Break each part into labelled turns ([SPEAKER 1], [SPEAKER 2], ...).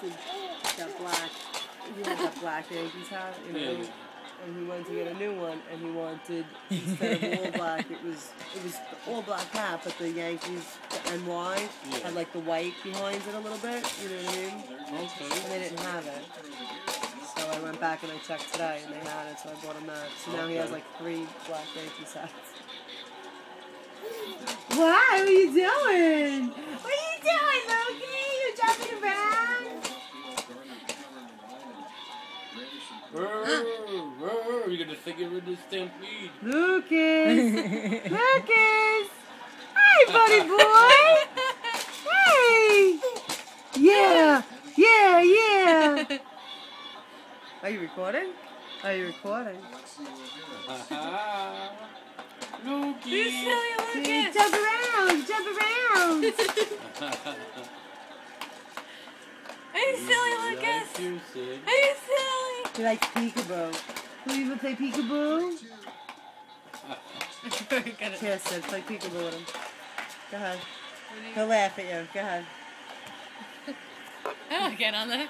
[SPEAKER 1] wanted that black. He had that black Yankees hat, you know.
[SPEAKER 2] Yeah.
[SPEAKER 1] And he wanted to get a new one, and he wanted, instead of all black, it was the all black hat, but the Yankees, the NY, had like the white behind it a little bit, you know what I mean?
[SPEAKER 2] Okay.
[SPEAKER 1] And they didn't have it. So I went back and I checked today, and they had it, so I bought him that. So now he has like 3 black Yankees hats. What are you doing? What are you doing, Loki? You're jumping around?
[SPEAKER 2] You're gonna think it with the stampede.
[SPEAKER 1] Lucas! Lucas! Hey, buddy boy! Hey! Yeah! Yeah, yeah! Are you recording? Are you recording?
[SPEAKER 2] Lucas!
[SPEAKER 3] You silly Lucas!
[SPEAKER 1] Jump around! Jump around!
[SPEAKER 3] Are you silly Lucas?
[SPEAKER 2] Like you said.
[SPEAKER 3] Are you silly?
[SPEAKER 1] He likes peekaboo. Will you even play peekaboo? Here, Sid, play peekaboo with him. Go ahead. He'll laugh at you. Go ahead.
[SPEAKER 3] I don't get on there.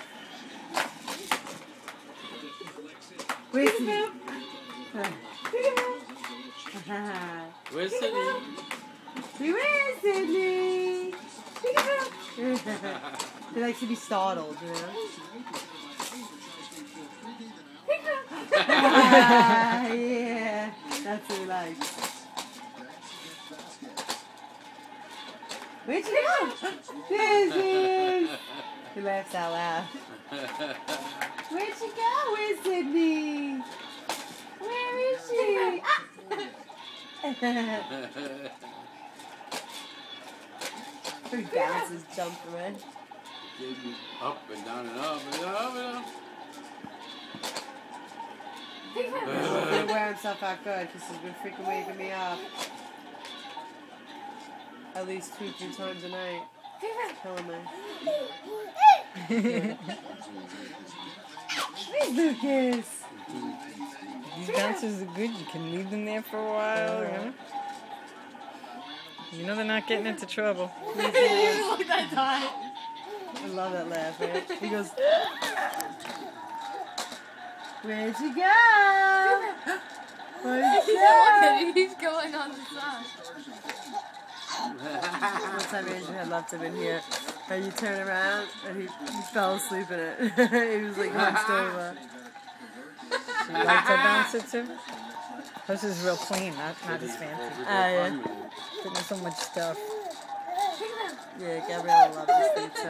[SPEAKER 1] Wait, Sid.
[SPEAKER 2] Where's Sydney?
[SPEAKER 1] Where is Sydney? He likes to be startled, you know? Yeah, that's what he likes. Where'd you go? Sydney! He laughs out loud. Where'd she go? Where's Sydney? Where is she? He bounces, jumps around.
[SPEAKER 2] Up and down and up and up and up.
[SPEAKER 1] He's gonna wear himself out good because he's been freaking waking me up. At least 2-3 times a night. Killing me. Where's Lucas?
[SPEAKER 4] These bouncers are good. You can leave them there for a while, you know? You know they're not getting into trouble.
[SPEAKER 3] Look that time.
[SPEAKER 1] I love that laugh, right? He goes, where'd you go? Where'd you go?
[SPEAKER 3] He's going on the side.
[SPEAKER 1] One time Andrew had left him in here, and you turn around, and he fell asleep in it. He was like hunched over.
[SPEAKER 4] You like to bounce it too? This is real clean, not as fancy.
[SPEAKER 1] Yeah.
[SPEAKER 4] There's so much stuff.
[SPEAKER 1] Yeah, Gabriella loves this thing too.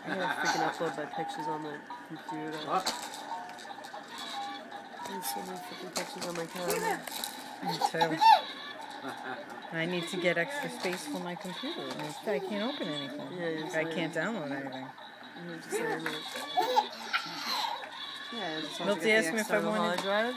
[SPEAKER 1] I have freaking upload my pictures on the computer. There's so many freaking pictures on my camera.
[SPEAKER 4] Me too. I need to get extra space for my computer. I can't open anything.
[SPEAKER 1] Yeah,
[SPEAKER 4] I can't download anything.
[SPEAKER 1] Just saying that. Yeah, just
[SPEAKER 4] Milty asked me if I wanted.